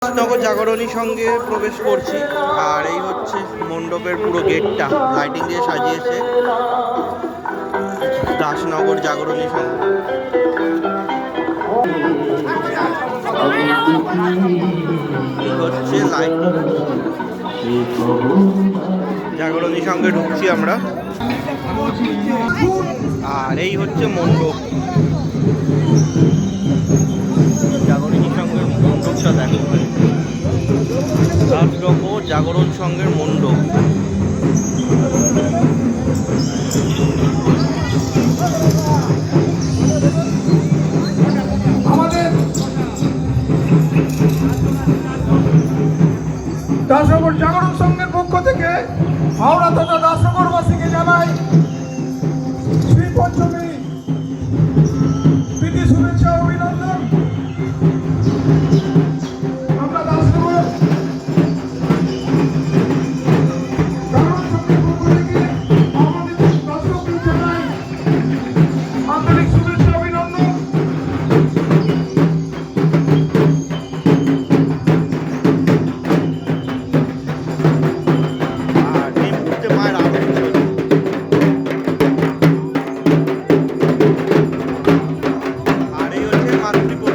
নগর জাগরণী সঙ্গে প্রবেশ করছি। আর এই হচ্ছে মণ্ডপের পুরো গেটটা লাইটিং দিয়ে সাজিয়েছে দাসনগর জাগরণী সঙ্গে। এই হচ্ছে লাইট জাগরণী সঙ্গে ঢুকছি আমরা। আর এই হচ্ছে মণ্ডপ জাগরণী সঙ্গের মণ্ডপটা দেখো, দাসনগর জাগরণ সঙ্গের মণ্ডপ। দাসনগর জাগরণ সংঘের পক্ষ থেকে হাওড়া তথা দাসনগরবাসীকে জানাই শ্রী পঞ্চমী প্রীতি শুভেচ্ছা অভিনন্দন। আমরা দাসনগর জাগরণ সংঘের পক্ষ থেকে আমাদের দর্শকদের জানাই আন্তরিক শুভেচ্ছা অভিনন্দন। আর এই হচ্ছে মাতৃপক্ষ।